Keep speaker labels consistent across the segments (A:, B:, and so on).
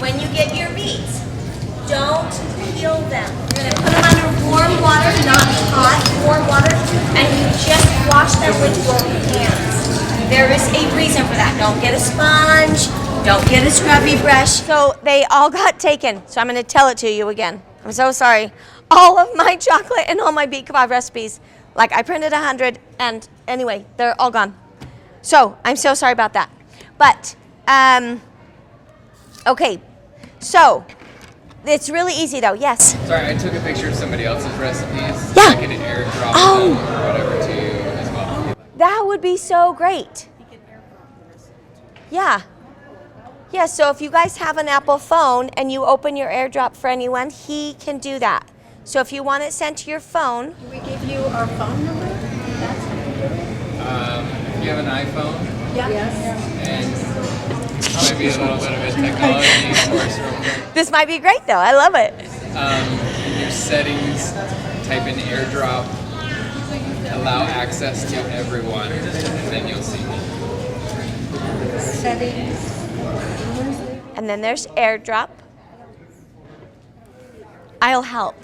A: when you get your beets, don't peel them. You're going to put them under warm water, not hot, warm water, and you just wash them with your hands. There is a reason for that. Don't get a sponge, don't get a scrubby brush. So they all got taken, so I'm going to tell it to you again. I'm so sorry. All of my chocolate and all my BEETKVASS recipes, like I printed 100, and anyway, they're all gone. So I'm so sorry about that. But, okay, so it's really easy though, yes?
B: Sorry, I took a picture of somebody else's recipes.
A: Yeah.
B: I can airdrop them or whatever to you as well.
A: That would be so great. Yeah. Yeah, so if you guys have an Apple phone and you open your airdrop for anyone, he can do that. So if you want it sent to your phone.
C: Do we give you our phone number?
B: If you have an iPhone,
C: Yeah. Yes.
B: and maybe a little bit of a technology course real quick.
A: This might be great though, I love it.
B: In your settings, type in airdrop, allow access to everyone, and then you'll see me.
C: Settings.
A: And then there's airdrop. I'll help.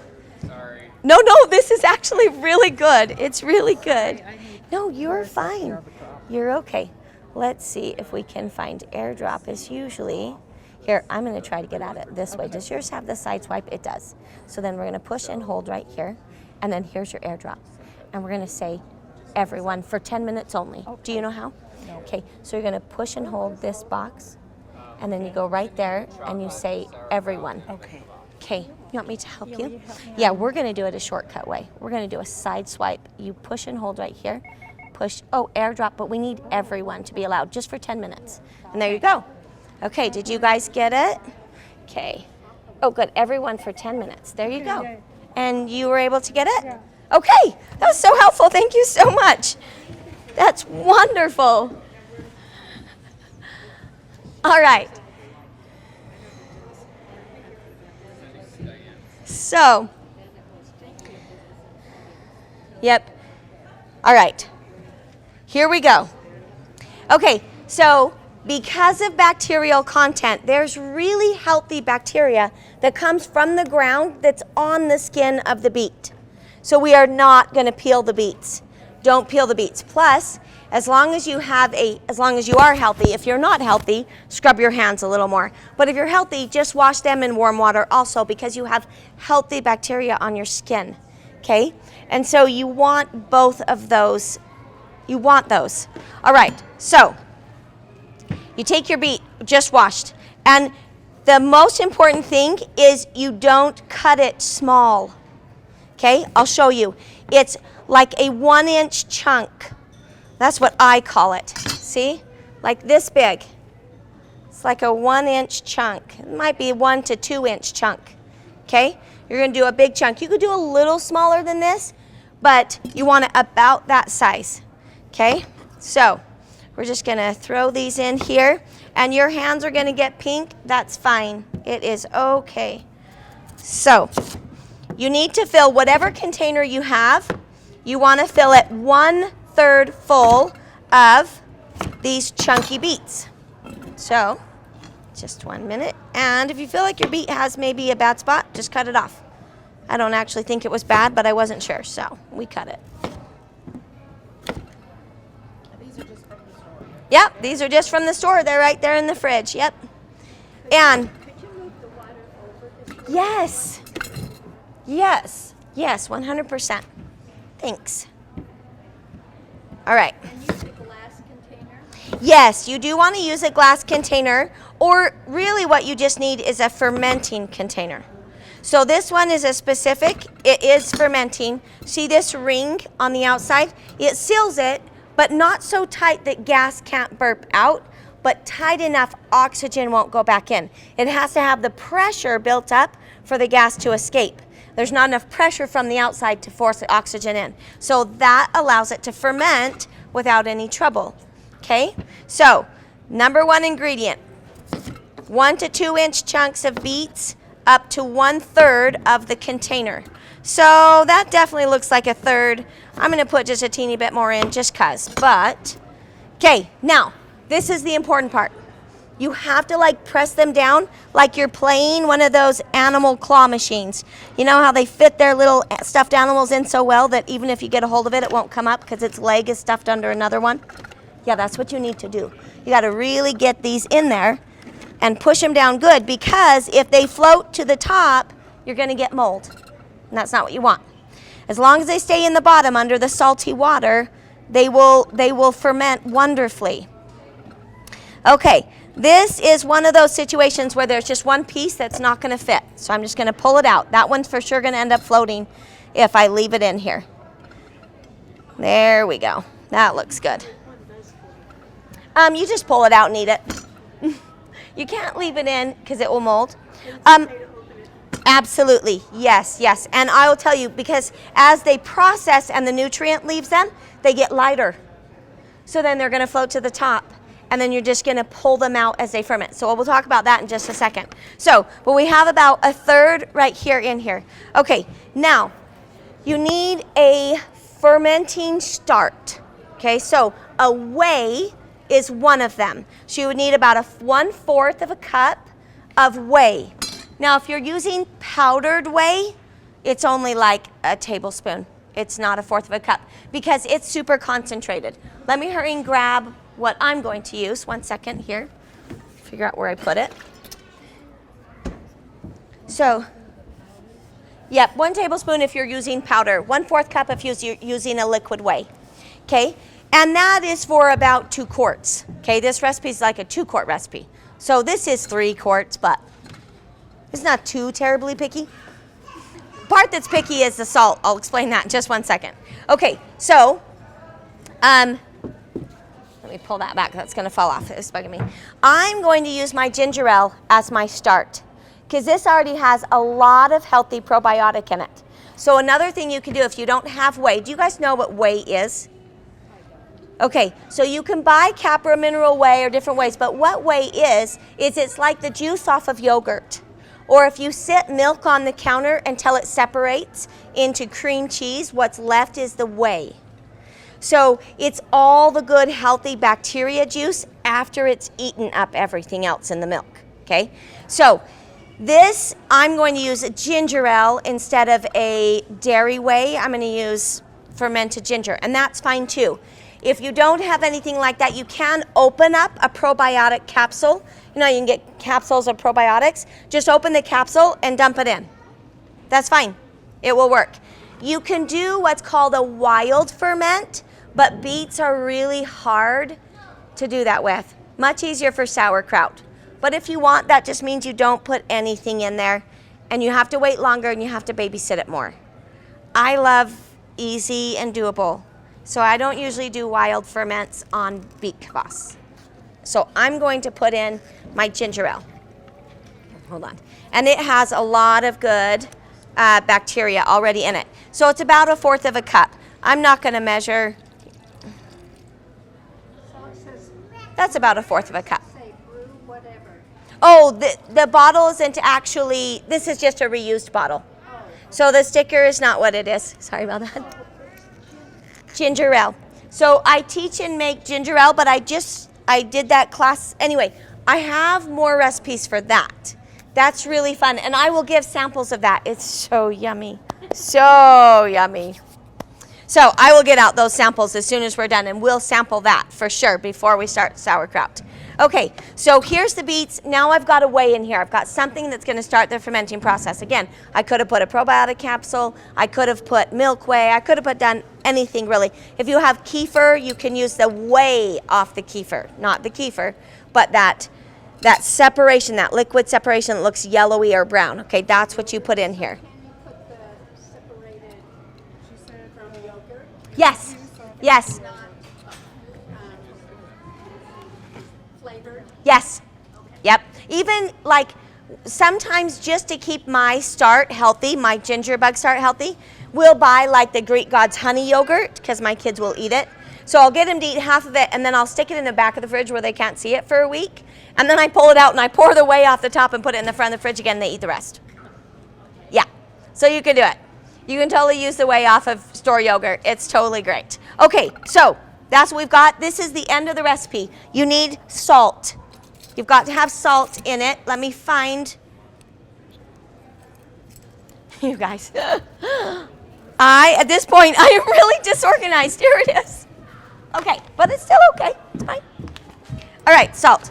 B: Sorry.
A: No, this is actually really good. It's really good. No, you're fine. You're okay. Let's see if we can find airdrop is usually, here, I'm gonna try to get at it this way. Does yours have the side swipe? It does. So then we're gonna push and hold right here, and then here's your airdrop. And we're gonna say everyone for 10 minutes only. Do you know how? Okay, so you're gonna push and hold this box, and then you go right there and you say everyone.
C: Okay.
A: Okay, you want me to help you? Yeah, we're gonna do it a shortcut way. We're gonna do a side swipe. You push and hold right here. Push, airdrop, but we need everyone to be allowed just for 10 minutes. And there you go. Okay, did you guys get it? Okay. Oh, good, everyone for 10 minutes. There you go. And you were able to get it?
C: Yeah.
A: Okay, that was so helpful. Thank you so much. That's wonderful. All right. So, yep. All right. Here we go. Okay, so because of bacterial content, there's really healthy bacteria that comes from the ground that's on the skin of the beet. So we are not going to peel the beets. Don't peel the beets. Plus, as long as you are healthy, if you're not healthy, scrub your hands a little more. But if you're healthy, just wash them in warm water also because you have healthy bacteria on your skin. Okay? And so you want both of those. You want those. All right, so you take your beet just washed, and the most important thing is you don't cut it small. Okay, I'll show you. It's like a 1-inch chunk. That's what I call it. See, like this big. It's like a 1-inch chunk. It might be 1 to 2-inch chunk. Okay, you're gonna do a big chunk. You could do a little smaller than this, but you want it about that size. Okay, so we're just gonna throw these in here, and your hands are gonna get pink. That's fine. It is okay. So you need to fill whatever container you have. You want to fill it 1/3 full of these chunky beets. So just 1 minute, and if you feel like your beet has maybe a bad spot, just cut it off. I don't actually think it was bad, but I wasn't sure, so we cut it. Yep, these are just from the store. They're right there in the fridge. Yep. And
C: Could you move the water over?
A: yes, 100%. Thanks. All right.
C: And use a glass container?
A: Yes, you do want to use a glass container, or really what you just need is a fermenting container. So this one is a specific, it is fermenting. See this ring on the outside? It seals it, but not so tight that gas can't burp out, but tight enough oxygen won't go back in. It has to have the pressure built up for the gas to escape. There's not enough pressure from the outside to force the oxygen in. So that allows it to ferment without any trouble. Okay, so number 1 ingredient, 1 to 2 inch chunks of beets up to 1/3 of the container. So that definitely looks like 1/3. I'm gonna put just a teeny bit more in just cause, but, okay, now, this is the important part. You have to like press them down like you're playing one of those animal claw machines. You know how they fit their little stuffed animals in so well that even if you get a hold of it, it won't come up because its leg is stuffed under another one? Yeah, that's what you need to do. You got to really get these in there and push them down good, because if they float to the top, you're going to get mold. And that's not what you want. As long as they stay in the bottom under the salty water, they will ferment wonderfully. Okay, this is one of those situations where there's just one piece that's not going to fit. So I'm just going to pull it out. That one's for sure going to end up floating if I leave it in here. There we go. That looks good. You just pull it out and eat it. You can't leave it in because it will mold. Absolutely, yes, yes. And I will tell you, because as they process and the nutrient leaves them, they get lighter. So then they're going to float to the top, and then you're just going to pull them out as they ferment. So we'll talk about that in just a second. So, but we have about a third right here in here. Okay, now you need a fermenting start. Okay, so a whey is one of them. So you would need about 1/4 of a cup of whey. Now, if you're using powdered whey, it's only like a tablespoon. It's not 1/4 of a cup because it's super concentrated. Let me hurry and grab what I'm going to use. 1 second here. Figure out where I put it. So, yep, 1 tablespoon if you're using powder. 1/4 cup if you're using a liquid whey. Okay, and that is for about 2 quarts. Okay, this recipe is like a 2-quart recipe. So this is 3 quarts, but it's not too terribly picky. Part that's picky is the salt. I'll explain that in just 1 second. Okay, so let me pull that back. That's going to fall off. It's bugging me. I'm going to use my ginger ale as my start because this already has a lot of healthy probiotic in it. So another thing you can do if you don't have whey, do you guys know what whey is? Okay, so you can buy Capra mineral whey or different wheys, but what whey is it's like the juice off of yogurt. Or if you sit milk on the counter until it separates into cream cheese, what's left is the whey. So it's all the good, healthy bacteria juice after it's eaten up everything else in the milk, okay? So this, I'm going to use a ginger ale instead of a dairy whey. I'm going to use fermented ginger, and that's fine too. If you don't have anything like that, you can open up a probiotic capsule. You know, you can get capsules of probiotics. Just open the capsule and dump it in. That's fine. It will work. You can do what's called a wild ferment, but beets are really hard to do that with. Much easier for sauerkraut. But if you want, that just means you don't put anything in there, and you have to wait longer and you have to babysit it more. I love easy and doable. So I don't usually do wild ferments on BEETKVASS. So I'm going to put in my ginger ale. Hold on. And it has a lot of good bacteria already in it. So it's about 1/4 of a cup. I'm not going to measure. That's about 1/4 of a cup.
C: Say brew whatever.
A: Oh, the bottle isn't actually, this is just a reused bottle. So the sticker is not what it is. Sorry about that. Ginger ale. So I teach and make ginger ale, but I did that class. Anyway, I have more recipes for that. That's really fun. And I will give samples of that. It's so yummy. So yummy. So I will get out those samples as soon as we're done, and we'll sample that for sure before we start sauerkraut. Okay, so here's the beets. Now I've got a whey in here. I've got something that's going to start the fermenting process. Again, I could have put a probiotic capsule. I could have put milk whey. I could have done anything really. If you have kefir, you can use the whey off the kefir. Not the kefir, but that separation, that liquid separation that looks yellowy or brown. Okay, that's what you put in here.
C: Can you put the separated from yogurt?
A: Yes, yes,
C: Not flavored?
A: yes. Yep. Even like sometimes just to keep my start healthy, my ginger bug start healthy, we'll buy like the Greek God's honey yogurt because my kids will eat it. So I'll get them to eat half of it, and then I'll stick it in the back of the fridge where they can't see it for a week. And then I pull it out and I pour the whey off the top and put it in the front of the fridge again, and they eat the rest. Yeah, so you can do it. You can totally use the whey off of store yogurt. It's totally great. Okay, so that's what we've got. This is the end of the recipe. You need salt. You've got to have salt in it. Let me find, you guys. At this point, I am really disorganized. Here it is. Okay, but it's still okay. It's fine. All right, salt.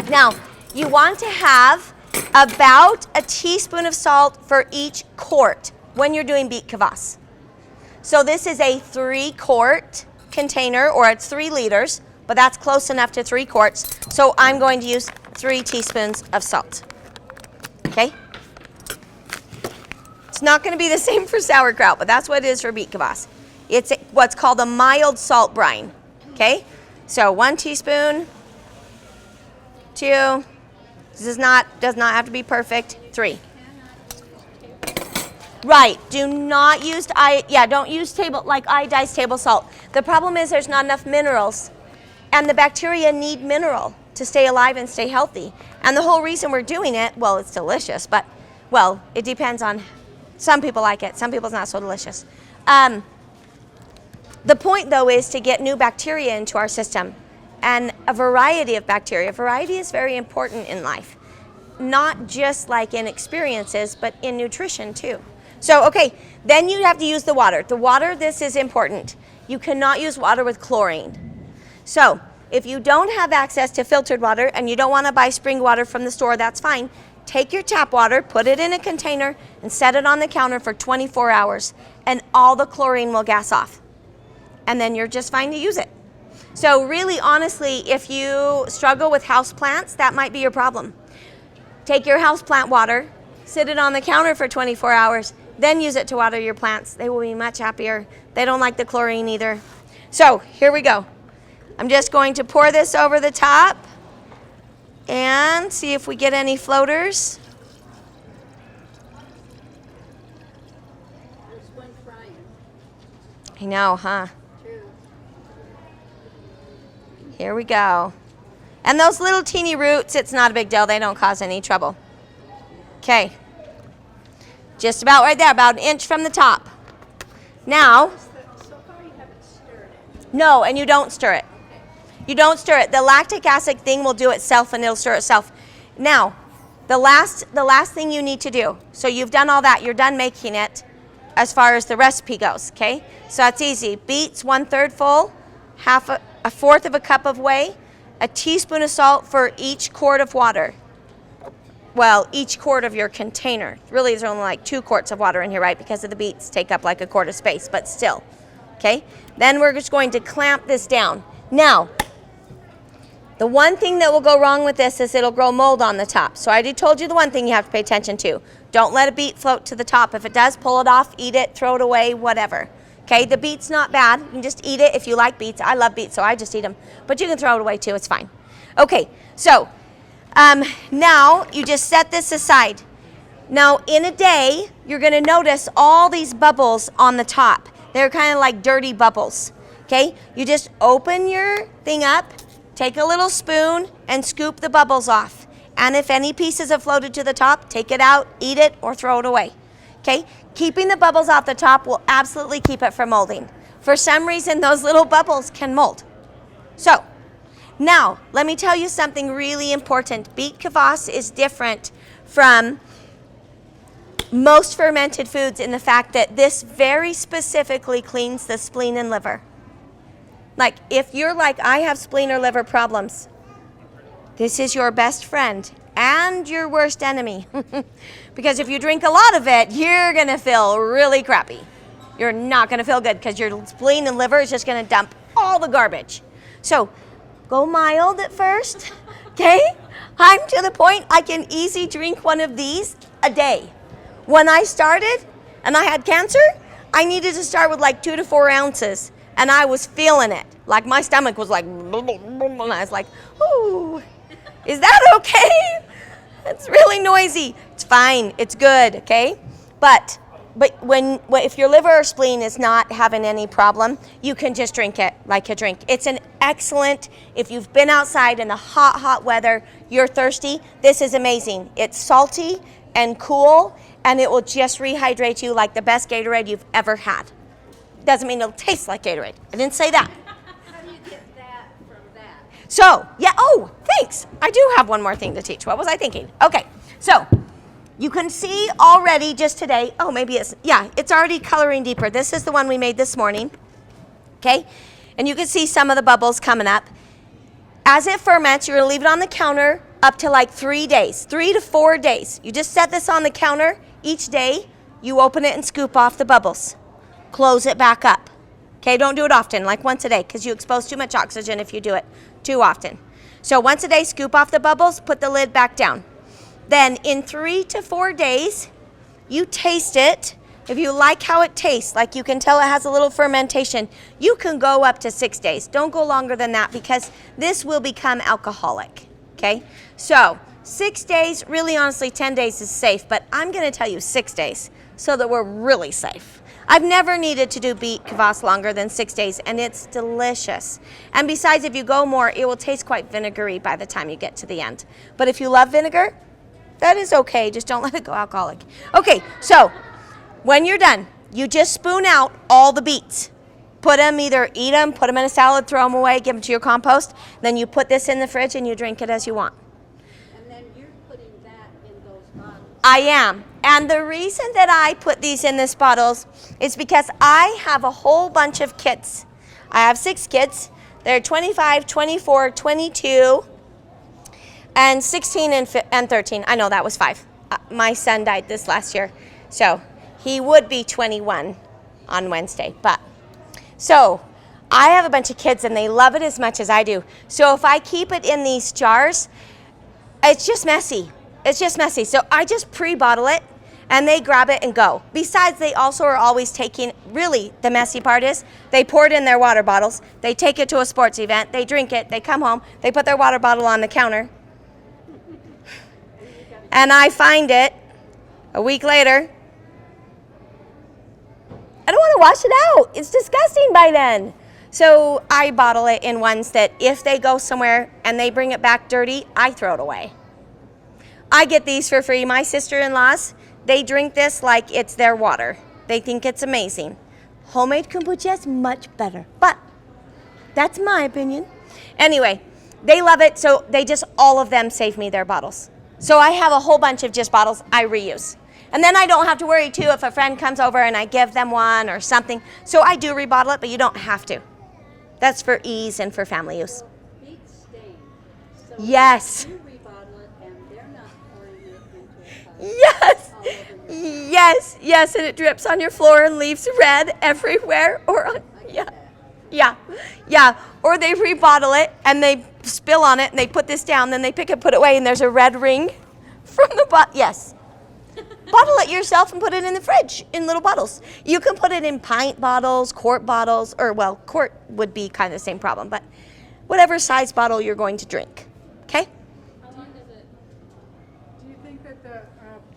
A: Now, you want to have about a teaspoon of salt for each quart when you're doing BEETKVASS. So this is a 3-quart container, or it's 3 liters, but that's close enough to 3 quarts. So I'm going to use 3 teaspoons of salt. Okay? It's not going to be the same for sauerkraut, but that's what it is for BEETKVASS. It's what's called a mild salt brine. Okay? So 1 teaspoon, 2. This does not have to be perfect. 3. Right. Do not use don't use iodized table salt. The problem is there's not enough minerals, and the bacteria need mineral to stay alive and stay healthy. And the whole reason we're doing it, well, it's delicious, but it depends on, some people like it, some people it's not so delicious. The point though is to get new bacteria into our system, and a variety of bacteria. Variety is very important in life, not just like in experiences, but in nutrition too. So, okay, then you have to use the water. The water, this is important. You cannot use water with chlorine. So, if you don't have access to filtered water and you don't want to buy spring water from the store, that's fine. Take your tap water, put it in a container, and set it on the counter for 24 hours, and all the chlorine will gas off. And then you're just fine to use it. So really, honestly, if you struggle with houseplants, that might be your problem. Take your houseplant water, sit it on the counter for 24 hours, then use it to water your plants. They will be much happier. They don't like the chlorine either. So here we go. I'm just going to pour this over the top and see if we get any floaters.
C: There's one frying.
A: I know, huh? Here we go. And those little teeny roots, it's not a big deal. They don't cause any trouble. Okay. Just about right there, about an inch from the top. Now,
C: So far you haven't stirred it.
A: no, and you don't stir it. You don't stir it. The lactic acid thing will do itself and it'll stir itself. Now, the last thing you need to do, so you've done all that, you're done making it as far as the recipe goes, okay? So that's easy. Beets 1/3 full, a 1/4 of a cup of whey, a teaspoon of salt for each quart of water. Well, each quart of your container. Really, there's only like 2 quarts of water in here, right? Because of the beets take up like a quart of space, but still, okay? Then we're just going to clamp this down. Now, the one thing that will go wrong with this is it'll grow mold on the top. So I already told you the one thing you have to pay attention to. Don't let a beet float to the top. If it does, pull it off, eat it, throw it away, whatever. Okay, the beet's not bad. You can just eat it if you like beets. I love beets, so I just eat them. But you can throw it away too, it's fine. Okay, so now you just set this aside. Now in a day, you're gonna notice all these bubbles on the top. They're kind of like dirty bubbles, okay? You just open your thing up, take a little spoon and scoop the bubbles off. And if any pieces have floated to the top, take it out, eat it, or throw it away, okay? Keeping the bubbles off the top will absolutely keep it from molding. For some reason, those little bubbles can mold. So, now, let me tell you something really important. BEETKVASS is different from most fermented foods in the fact that this very specifically cleans the spleen and liver. Like, if you're like, I have spleen or liver problems, this is your best friend and your worst enemy. Because if you drink a lot of it, you're gonna feel really crappy. You're not gonna feel good because your spleen and liver is just gonna dump all the garbage. So, go mild at first, okay? I'm to the point I can easily drink one of these a day. When I started and I had cancer, I needed to start with like 2 to 4 ounces, and I was feeling it. Like my stomach was like, and I was like, ooh, is that okay? It's really noisy. It's fine, it's good, okay? But if your liver or spleen is not having any problem, you can just drink it like a drink. It's an excellent, if you've been outside in the hot, hot weather, you're thirsty, this is amazing. It's salty and cool, and it will just rehydrate you like the best Gatorade you've ever had. Doesn't mean it'll taste like Gatorade. I didn't say that.
C: How do you get that from that?
A: So, yeah, oh, thanks. I do have one more thing to teach. What was I thinking? Okay, so you can see already just today, oh, maybe it's already coloring deeper. This is the one we made this morning, okay? And you can see some of the bubbles coming up. As it ferments, you're gonna leave it on the counter up to like 3 days, 3 to 4 days. You just set this on the counter each day. You open it and scoop off the bubbles. Close it back up. Okay, don't do it often, like once a day, because you expose too much oxygen if you do it too often. So once a day, scoop off the bubbles, put the lid back down. Then in 3 to 4 days, you taste it. If you like how it tastes, like you can tell it has a little fermentation, you can go up to 6 days. Don't go longer than that because this will become alcoholic, okay? So 6 days, really honestly 10 days is safe, but I'm gonna tell you 6 days so that we're really safe. I've never needed to do BEETKVASS longer than 6 days, and it's delicious. And besides, if you go more, it will taste quite vinegary by the time you get to the end. But if you love vinegar, that is okay. Just don't let it go alcoholic. Okay, so when you're done, you just spoon out all the beets. Put them, either eat them, put them in a salad, throw them away, give them to your compost. Then you put this in the fridge and you drink it as you want.
C: And then you're putting that in those bottles.
A: I am. And the reason that I put these in these bottles is because I have a whole bunch of kids. I have 6 kids. They're 25, 24, 22, and 16 and 13. I know that was 5. My son died this last year, so he would be 21 on Wednesday. But so I have a bunch of kids and they love it as much as I do. So if I keep it in these jars, it's just messy. It's just messy. So I just pre-bottle it and they grab it and go. Besides, they also are always taking, really the messy part is, they pour it in their water bottles, they take it to a sports event, they drink it, they come home, they put their water bottle on the counter, and I find it a week later. I don't want to wash it out. It's disgusting by then. So I bottle it in ones that if they go somewhere and they bring it back dirty, I throw it away. I get these for free. My sister-in-laws, they drink this like it's their water. They think it's amazing. Homemade kombucha is much better, but that's my opinion. Anyway, they love it, so they just, all of them save me their bottles. So I have a whole bunch of just bottles I reuse. And then I don't have to worry, too, if a friend comes over and I give them one or something. So I do rebottle it, but you don't have to. That's for ease and for family use.
C: Beets stain. So
A: Yes.
C: you rebottle it and they're not pouring it into a pot.
A: Yes.
C: All over your
A: Yes. Yes. And it drips on your floor and leaves red everywhere. Or on, yeah. Yeah. Yeah. Or they rebottle it and they spill on it and they put this down. Then they pick it, put it away, and there's a red ring from the bottle. Yes. Bottle it yourself and put it in the fridge in little bottles. You can put it in pint bottles, quart bottles, or well, quart would be kind of the same problem, but whatever size bottle you're going to drink. Okay?
C: How long does it?
D: Do you think that the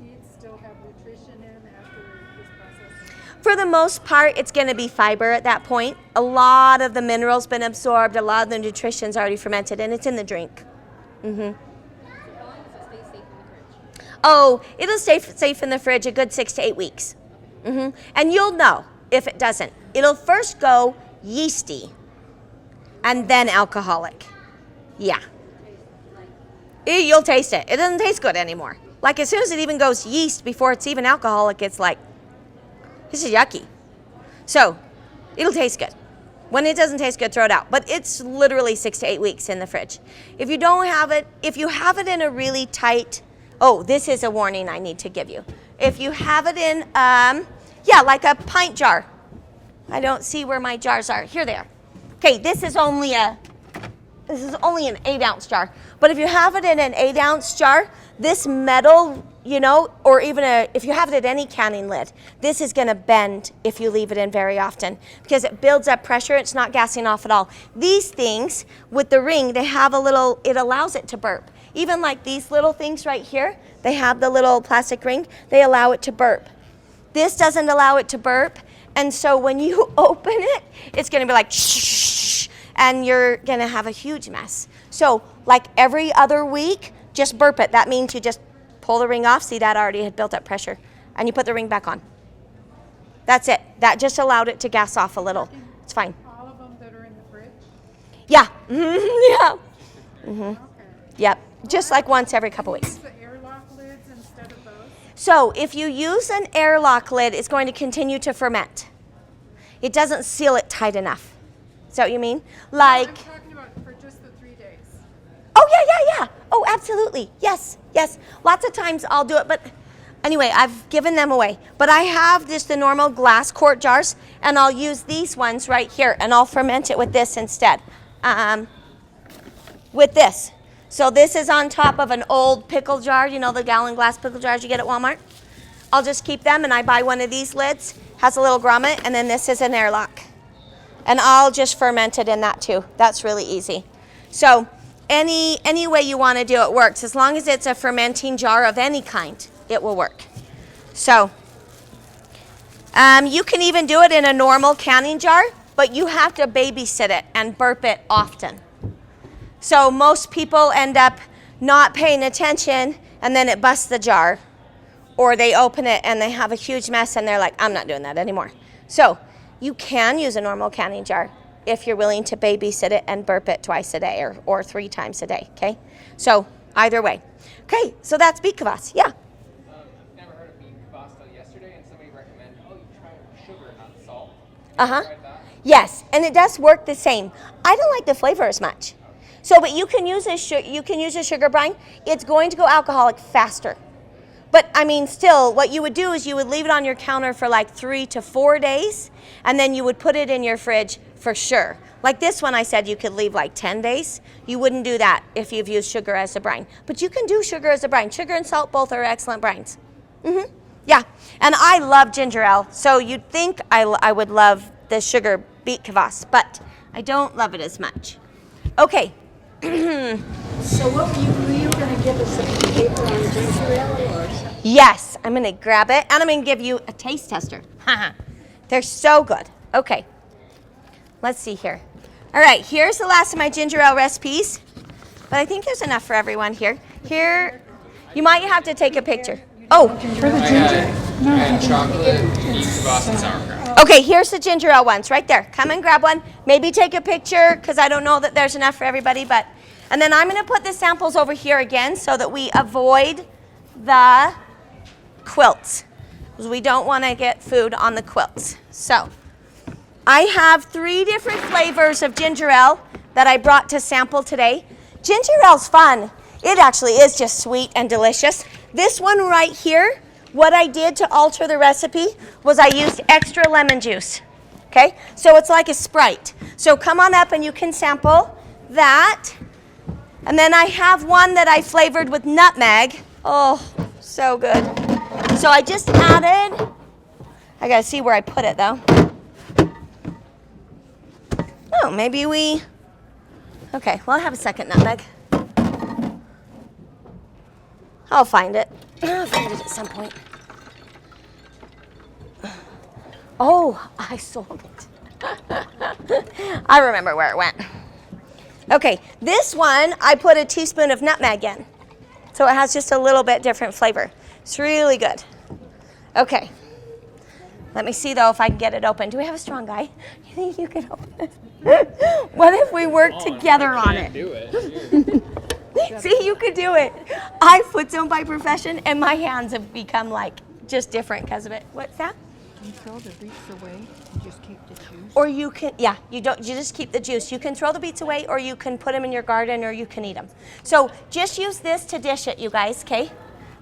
D: beets still have nutrition in after this process?
A: For the most part, it's going to be fiber at that point. A lot of the minerals been absorbed, a lot of the nutrition's already fermented, and it's in the drink. Mm-hmm.
C: How long does it stay safe in the fridge?
A: Oh, it'll stay safe in the fridge a good 6 to 8 weeks. And you'll know if it doesn't. It'll first go yeasty and then alcoholic. Yeah. You'll taste it. It doesn't taste good anymore. Like as soon as it even goes yeast before it's even alcoholic, it's like, this is yucky. So it'll taste good. When it doesn't taste good, throw it out. But it's literally 6 to 8 weeks in the fridge. If you don't have it, if you have it in a really tight, oh, this is a warning I need to give you. If you have it in, like a pint jar. I don't see where my jars are. Here they are. Okay, this is only an 8-ounce jar. But if you have it in an 8-ounce jar, this metal, or even if you have it at any canning lid, this is gonna bend if you leave it in very often because it builds up pressure. It's not gassing off at all. These things with the ring, they have it allows it to burp. Even like these little things right here, they have the little plastic ring, they allow it to burp. This doesn't allow it to burp, and so when you open it, it's gonna be like shh, and you're gonna have a huge mess. So like every other week, just burp it. That means you just pull the ring off, see that already had built up pressure, and you put the ring back on. That's it. That just allowed it to gas off a little. It's fine.
D: All of them that are in the fridge?
A: Yeah. Yeah.
D: Okay.
A: Yep, just like once every couple weeks.
D: Use the airlock lids instead of those?
A: So if you use an airlock lid, it's going to continue to ferment. It doesn't seal it tight enough. Is that what you mean? Like,
D: I'm talking about for just the 3 days.
A: oh yeah. Oh, absolutely. Yes. Lots of times I'll do it, but anyway, I've given them away. But I have just the normal glass quart jars, and I'll use these ones right here, and I'll ferment it with this instead. With this. So this is on top of an old pickle jar, you know, the gallon glass pickle jars you get at Walmart. I'll just keep them, and I buy one of these lids, has a little grommet, and then this is an airlock. And I'll just ferment it in that too. That's really easy. So any way you want to do it works. As long as it's a fermenting jar of any kind, it will work. So you can even do it in a normal canning jar, but you have to babysit it and burp it often. So most people end up not paying attention, and then it busts the jar, or they open it and they have a huge mess and they're like, I'm not doing that anymore. So you can use a normal canning jar if you're willing to babysit it and burp it twice a day or 3 times a day, okay? So either way. Okay, so that's BEETKVASS, yeah.
B: I've never heard of BEETKVASS till yesterday, and somebody recommended, you try it with sugar, not salt. Have you tried that?
A: Yes, and it does work the same. I don't like the flavor as much. So, but you can use a sugar brine. It's going to go alcoholic faster. But I mean, still, what you would do is you would leave it on your counter for like 3 to 4 days, and then you would put it in your fridge for sure. Like this one, I said you could leave like 10 days. You wouldn't do that if you've used sugar as a brine. But you can do sugar as a brine. Sugar and salt both are excellent brines. Yeah, and I love ginger ale, so you'd think I would love the sugar BEETKVASS, but I don't love it as much. Okay.
C: So what were you going to give us a paper on ginger ale or something?
A: Yes, I'm going to grab it, and I'm going to give you a taste tester. They're so good. Okay, let's see here. All right, here's the last of my ginger ale recipes, but I think there's enough for everyone here. Here, you might have to take a picture. Oh,
B: I had chocolate, BEETKVASS, and sauerkraut.
A: okay, here's the ginger ale ones right there. Come and grab one. Maybe take a picture, because I don't know that there's enough for everybody, but, and then I'm going to put the samples over here again so that we avoid the quilts, because we don't want to get food on the quilts. So I have 3 different flavors of ginger ale that I brought to sample today. Ginger ale's fun. It actually is just sweet and delicious. This one right here, what I did to alter the recipe was I used extra lemon juice. Okay, so it's like a Sprite. So come on up and you can sample that. And then I have one that I flavored with nutmeg. Oh, so good. So I just added, I gotta see where I put it though. Oh, maybe okay, well I have a second nutmeg. I'll find it. I'll find it at some point. Oh, I sold it. I remember where it went. Okay, this one I put a teaspoon of nutmeg in. So it has just a little bit different flavor. It's really good. Okay. Let me see though if I can get it open. Do we have a strong guy? You think you can open it? What if we work together on it?
B: Do it.
A: See, you could do it. I foot zone by profession, and my hands have become like just different because of it. What's that?
C: You throw the beets away and just keep the juice?
A: Or you can, yeah, you just keep the juice. You can throw the beets away, or you can put them in your garden, or you can eat them. So just use this to dish it, you guys, okay?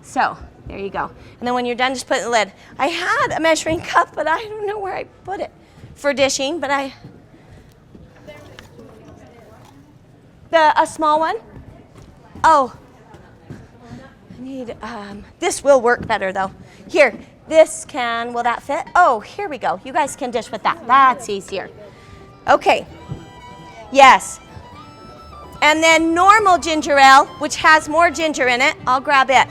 A: So there you go. And then when you're done, just put it in the lid. I had a measuring cup, but I don't know where I put it for dishing, but a small one? Oh, I need, this will work better though. Here, will that fit? Oh, here we go. You guys can dish with that. That's easier. Okay, yes. And then normal ginger ale, which has more ginger in it, I'll grab it.